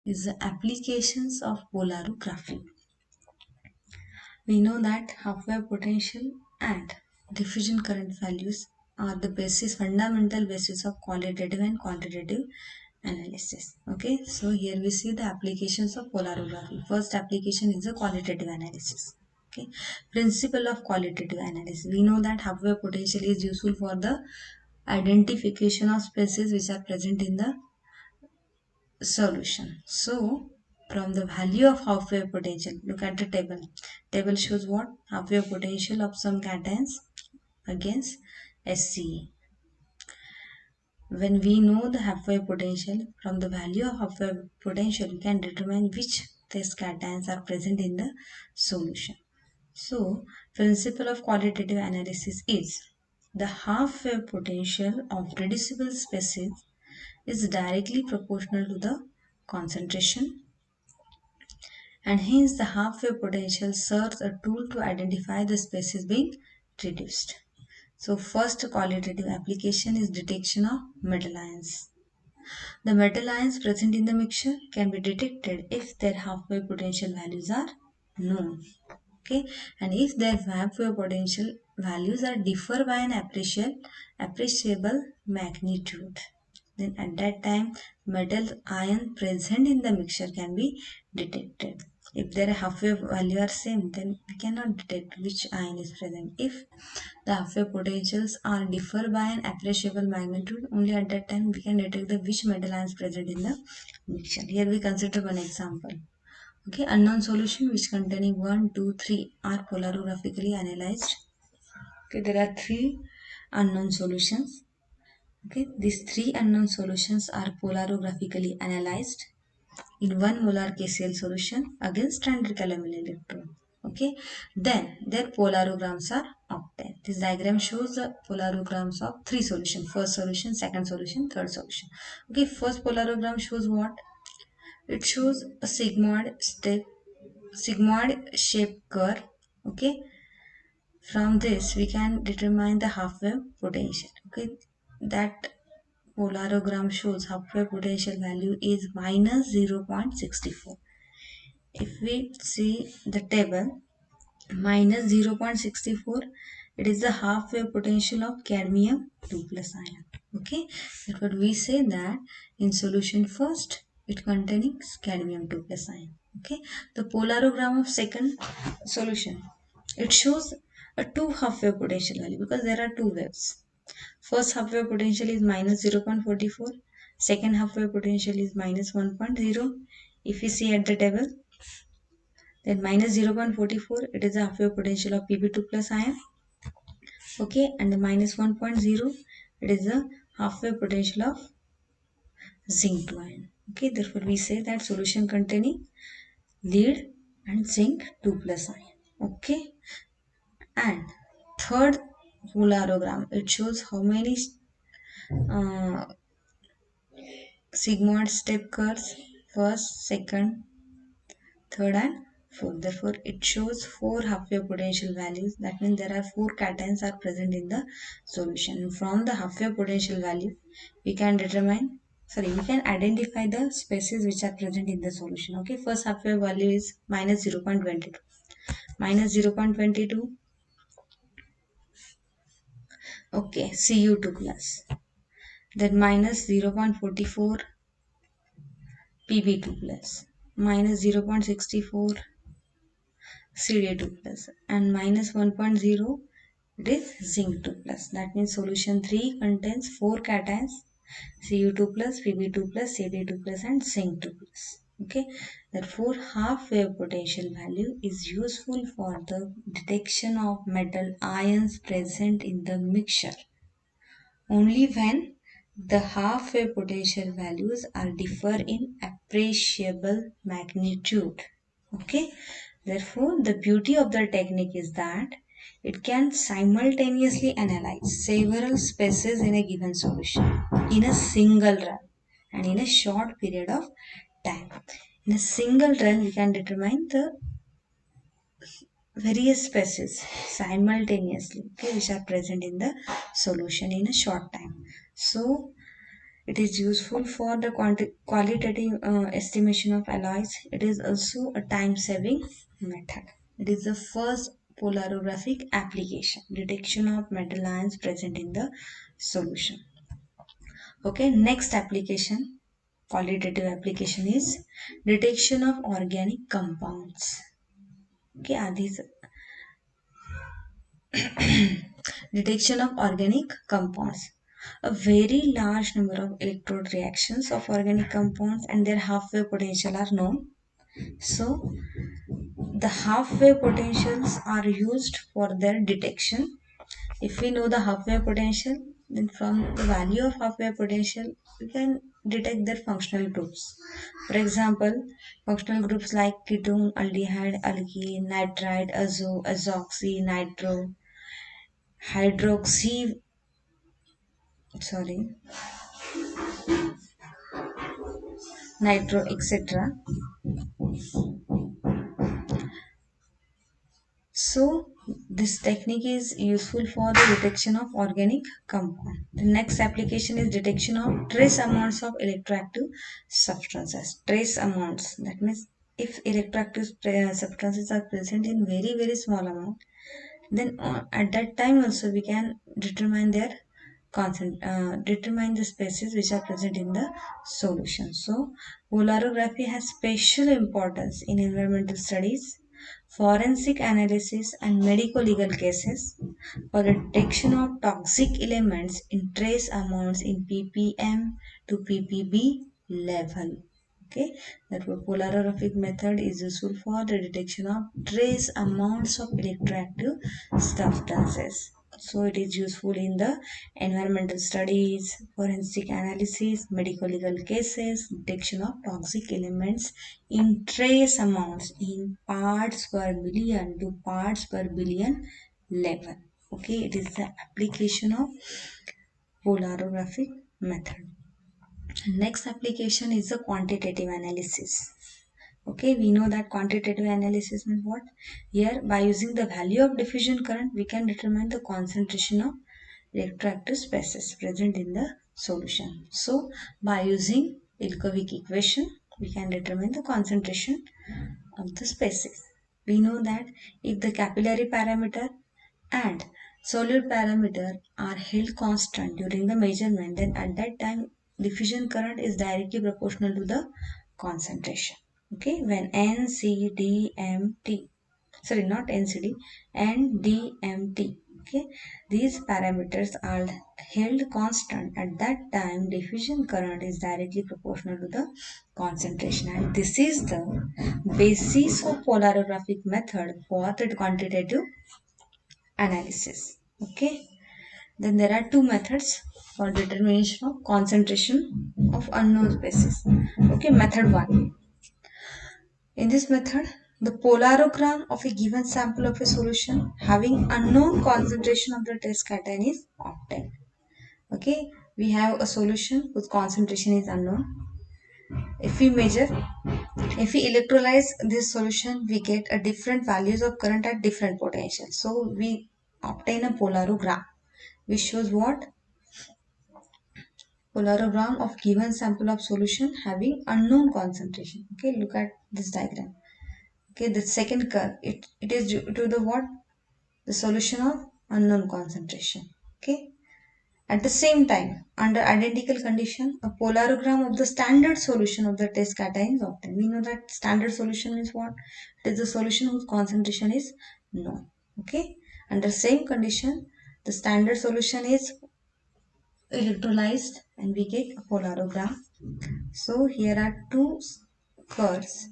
is the applications of polarography. We know that half-wave potential and diffusion current values are the fundamental basis of qualitative and quantitative analysis. Okay, so here we see the applications of polarography. First application is the qualitative analysis. Okay, principle of qualitative analysis. We know that half-wave potential is useful for the identification of species which are present in the solution. So from the value of half-wave potential, look at the table. Table shows what? Half-wave potential of some cations against SCE. When we know the half-wave potential, from the value of half-wave potential, we can determine which test cations are present in the solution. So, principle of qualitative analysis is the half-wave potential of reducible species is directly proportional to the concentration, and hence the half-wave potential serves a tool to identify the species being reduced. So first qualitative application is detection of metal ions. The metal ions present in the mixture can be detected if their half-wave potential values are known. Okay, and if their half-wave potential values are differ by an appreciable magnitude, then at that time metal ion present in the mixture can be detected. If their half-wave value are same, then we cannot detect which ion is present. If the half-wave potentials are differ by an appreciable magnitude, only at that time we can detect the which metal ion is present in the mixture. Here we consider one example. Okay, unknown solution which containing 1, 2, 3 are polarigraphically analyzed. Okay, there are three unknown solutions. Okay, these three unknown solutions are polarigraphically analyzed in 1 molar KCl solution against standard calomel electrode. Okay, then their polarograms are obtained. This diagram shows the polarograms of three solutions: first solution, second solution, third solution. Okay, first polarogram shows what? It shows a sigmoid shaped curve. Okay, from this we can determine the half-wave potential. Okay, that polarogram shows half-wave potential value is minus 0.64. If we see the table, minus 0.64, it is the half-wave potential of cadmium 2 plus ion. Okay, therefore we say that in solution first it containing cadmium 2 plus ion. Okay, the polarogram of second solution, it shows a two half-wave potential value because there are two waves. First half-wave potential is minus 0.44, second half-wave potential is minus 1.0. If we see at the table, then minus 0.44, it is the half-wave potential of Pb2 plus ion. Okay, and the minus 1.0, it is the half-wave potential of zinc 2 ion. Okay, therefore we say that solution containing lead and zinc 2 plus ion. Okay, and third polarogram, it shows how many uh, sigmoid step curves: first, second, third, and fourth. Therefore, it shows four half-wave potential values. That means there are four cations are present in the solution. From the half-wave potential value, we can identify the species which are present in the solution. Okay, first half-wave value is minus 0.22. Minus 0.22. Okay, Cu2 plus. Then minus 0.44 Pb2 plus. Minus 0.64 Cd2 plus, and minus 1.0, it is zinc 2 plus. That means solution 3 contains 4 cations: Cu2 plus, Pb2 plus, Cd2 plus, and zinc 2 plus. Okay, therefore half-wave potential value is useful for the detection of metal ions present in the mixture only when the half-wave potential values are differ in appreciable magnitude. Okay, therefore the beauty of the technique is that it can simultaneously analyze several species in a given solution in a single run and in a short period of time. In a single run, we can determine the various species simultaneously, okay, which are present in the solution in a short time. So It is useful for the qualitative estimation of alloys. It is also a time-saving method. It is the first polarographic application, detection of metal ions present in the solution. Okay, next application, qualitative application is detection of organic compounds. Okay, are these detection of organic compounds. A very large number of electrode reactions of organic compounds and their half-wave potential are known. So, the half-wave potentials are used for their detection. If we know the half-wave potential, then from the value of half-wave potential, we can detect their functional groups. For example, functional groups like ketone, aldehyde, alkene, nitride, azo, azoxy, nitro, hydroxy, sorry, nitro, etc. So this technique is useful for the detection of organic compound. The next application is detection of trace amounts of electroactive substances. Trace amounts, that means if electroactive substances are present in very small amount, then at that time also we can determine their determine the species which are present in the solution. So polarography has special importance in environmental studies, forensic analysis and medico legal cases for the detection of toxic elements in trace amounts in ppm to ppb level. Okay, that polarographic method is useful for the detection of trace amounts of electroactive substances. So it is useful in the environmental studies, forensic analysis, medical legal cases, detection of toxic elements in trace amounts in parts per million to parts per billion level. Okay, it is the application of polarographic method. Next application is the quantitative analysis. Okay, we know that quantitative analysis means what? Here, by using the value of diffusion current, we can determine the concentration of electroactive species present in the solution. So, by using Ilkovic equation, we can determine the concentration of the species. We know that if the capillary parameter and solute parameter are held constant during the measurement, then at that time diffusion current is directly proportional to the concentration. Okay, when NCDMT, sorry, not NCD, NDMT, okay, these parameters are held constant, at that time diffusion current is directly proportional to the concentration, and this is the basis of polarographic method for the quantitative analysis. Okay, then there are two methods for determination of concentration of unknown species. Okay, method 1. In this method, the polarogram of a given sample of a solution having unknown concentration of the test cation is obtained. Okay, we have a solution whose concentration is unknown. If we measure, if we electrolyze this solution, we get a different values of current at different potential. So we obtain a polarogram which shows what? Polarogram of given sample of solution having unknown concentration. Okay, look at this diagram. Okay, the second curve, it is due to the what? The solution of unknown concentration. Okay, at the same time, under identical condition, a polarogram of the standard solution of the test cation is obtained. We know that standard solution is what? It is the solution whose concentration is known. Okay, under same condition, the standard solution is electrolyzed and we get a polarogram. So here are two curves.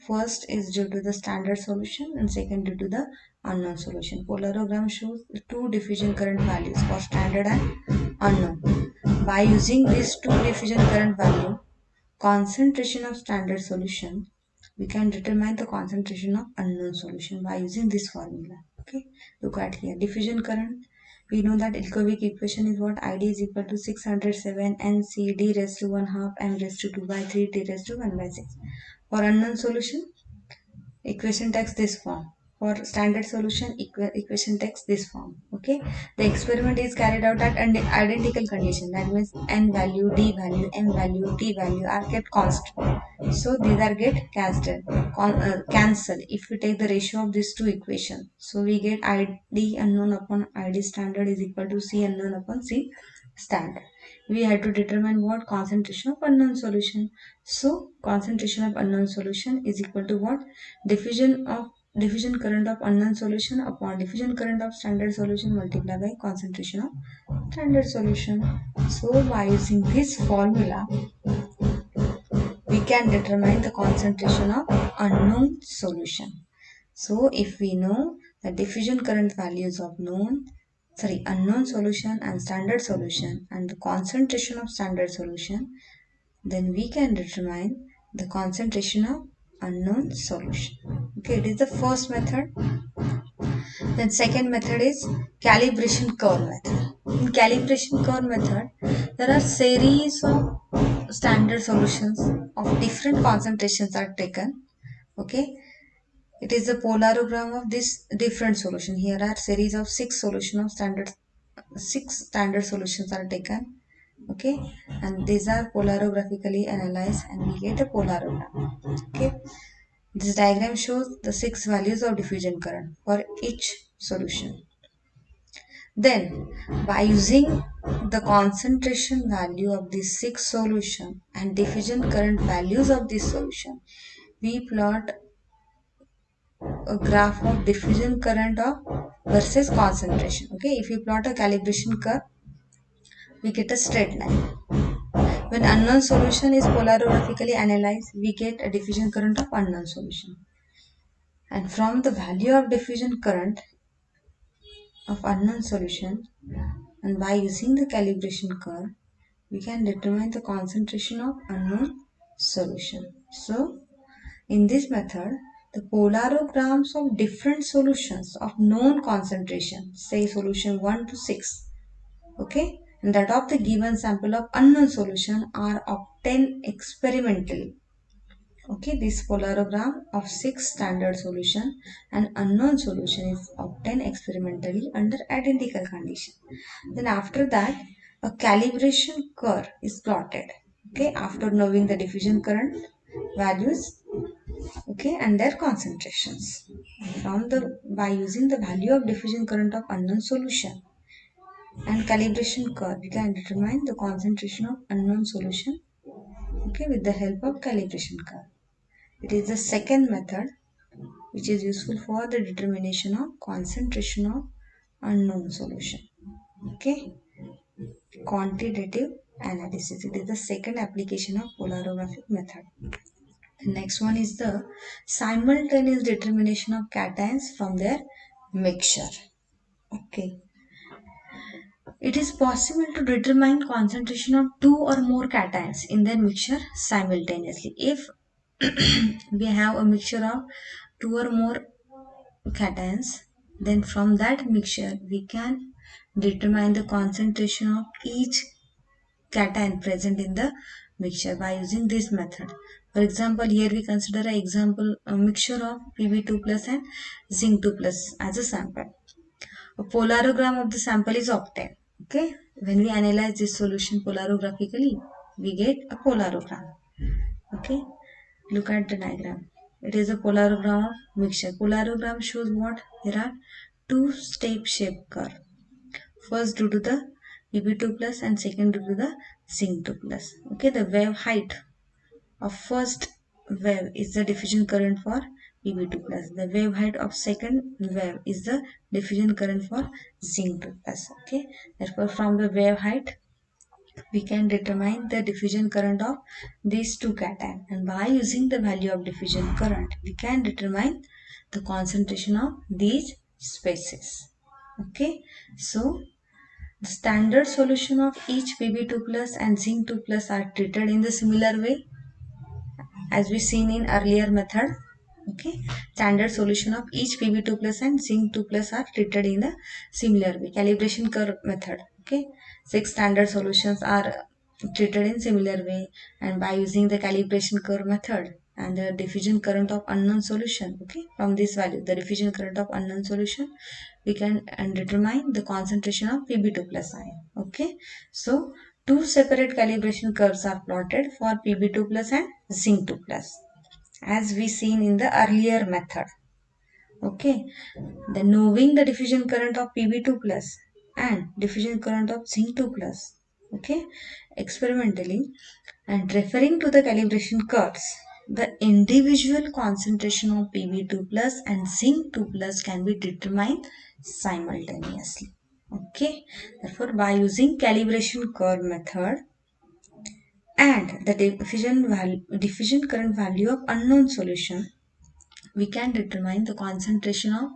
First is due to the standard solution and second due to the unknown solution. Polarogram shows the two diffusion current values for standard and unknown. By using these two diffusion current value, concentration of standard solution, we can determine the concentration of unknown solution by using this formula. Okay, look at here. Diffusion current. We know that Ilkovic equation is what? ID is equal to 607 NC D raised to 1 half M raised to 2 by 3 T raised to 1 by 6. For unknown solution, equation takes this form. For standard solution, equation takes this form. Okay, the experiment is carried out at an identical condition. That means n value, d value, m value, t value are kept constant. So these are get cancel if we take the ratio of these two equations. So we get id unknown upon id standard is equal to c unknown upon c standard. We had to determine what concentration of unknown solution. So concentration of unknown solution is equal to what? Diffusion current of unknown solution upon diffusion current of standard solution multiplied by concentration of standard solution. So by using this formula, we can determine the concentration of unknown solution. So if we know the diffusion current values of unknown solution and standard solution and the concentration of standard solution, then we can determine the concentration of unknown solution. Okay, it is the first method. Then second method is calibration curve method. In calibration curve method, there are series of standard solutions of different concentrations are taken. Okay, it is the polarogram of this different solution. Here are series of six standard solutions are taken. Okay, and these are polarographically analyzed and we get a polarogram. Okay, this diagram shows the six values of diffusion current for each solution. Then, by using the concentration value of these six solutions and diffusion current values of this solution, we plot a graph of diffusion current of versus concentration. Okay, if you plot a calibration curve, we get a straight line. When unknown solution is polarographically analyzed, we get a diffusion current of unknown solution. And from the value of diffusion current of unknown solution, and by using the calibration curve, we can determine the concentration of unknown solution. So, in this method, the polarograms of different solutions of known concentration, say solution 1 to 6, okay, and that of the given sample of unknown solution are obtained experimentally. Okay, this polarogram of six standard solution and unknown solution is obtained experimentally under identical condition. Then after that, a calibration curve is plotted. Okay, after knowing the diffusion current values, okay, and their concentrations. By using the value of diffusion current of unknown solution and calibration curve, we can determine the concentration of unknown solution. Okay, with the help of calibration curve. It is the second method which is useful for the determination of concentration of unknown solution. Okay, quantitative analysis. It is the second application of polarographic method. The next one is the simultaneous determination of cations from their mixture. Okay, it is possible to determine concentration of two or more cations in their mixture simultaneously. If we have a mixture of two or more cations, then from that mixture we can determine the concentration of each cation present in the mixture by using this method. For example, here we consider a mixture of Pb2 plus and zinc 2 plus as a sample. A polarogram of the sample is obtained. Okay, when we analyze this solution polarographically, we get a polarogram. Okay, look at the diagram. It is a polarogram of mixture. Polarogram shows what? There are two step shape curve. First due to the Pb2 plus and second due to the zinc 2 plus. Okay, the wave height of first wave is the diffusion current for Pb2 plus. The wave height of second wave is the diffusion current for zinc 2 plus. Okay, therefore from the wave height we can determine the diffusion current of these two cations, and by using the value of diffusion current we can determine the concentration of these species. Okay, so the standard solution of each Pb2 plus and zinc 2 plus are treated in the similar way as we seen in earlier method. Okay, standard solution of each Pb2 plus and zinc 2 plus are treated in a similar way. Calibration curve method. Okay, six standard solutions are treated in similar way, and by using the calibration curve method and the diffusion current of unknown solution. Okay, from this value, the diffusion current of unknown solution, we can determine the concentration of Pb2 plus ion. Okay, so two separate calibration curves are plotted for Pb2 plus and zinc 2 plus, as we seen in the earlier method. Okay, then knowing the diffusion current of Pb2 plus and diffusion current of zinc 2 plus, okay, experimentally, and referring to the calibration curves, the individual concentration of Pb2 plus and zinc 2 plus can be determined simultaneously. Okay, therefore by using calibration curve method and the diffusion current value of unknown solution, we can determine the concentration of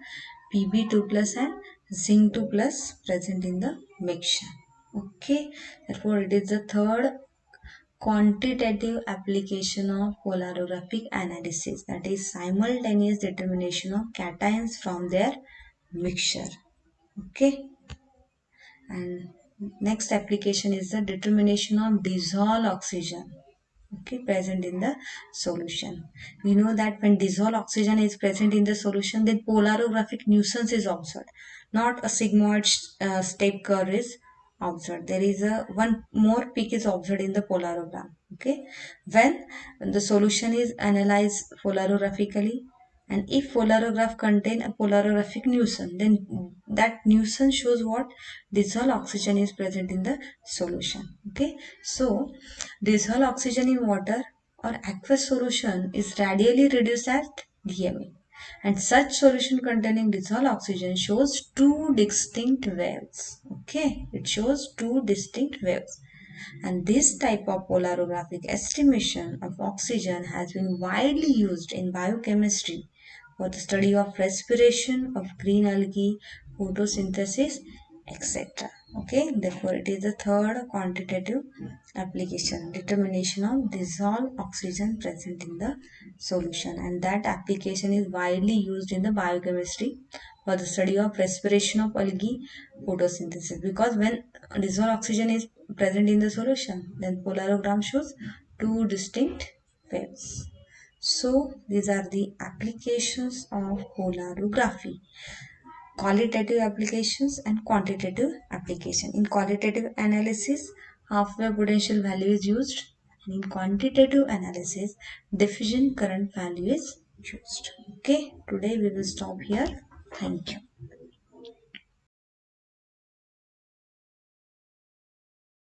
Pb2 plus and zinc 2 plus present in the mixture. Okay, therefore it is the third quantitative application of polarographic analysis, that is simultaneous determination of cations from their mixture. Okay, and next application is the determination of dissolved oxygen, okay, present in the solution. We know that when dissolved oxygen is present in the solution, then polarographic nuisance is observed, not a sigmoid step curve is observed. There is a one more peak is observed in the polarogram. Okay, when the solution is analyzed polarigraphically, and if polarograph contain a polarographic nuisance, then that nuisance shows what dissolved oxygen is present in the solution. Okay, so dissolved oxygen in water or aqueous solution is radially reduced at DME, and such solution containing dissolved oxygen shows two distinct waves. Okay, it shows two distinct waves, and this type of polarographic estimation of oxygen has been widely used in biochemistry for the study of respiration of green algae, photosynthesis, etc. Okay, therefore it is the third quantitative application, determination of dissolved oxygen present in the solution, and that application is widely used in the biochemistry for the study of respiration of algae, photosynthesis, because when dissolved oxygen is present in the solution, then polarogram shows two distinct waves. So these are the applications of polarography: qualitative applications and quantitative application. In qualitative analysis, half-wave potential value is used, and in quantitative analysis, diffusion current value is used. Okay, today we will stop here. Thank you.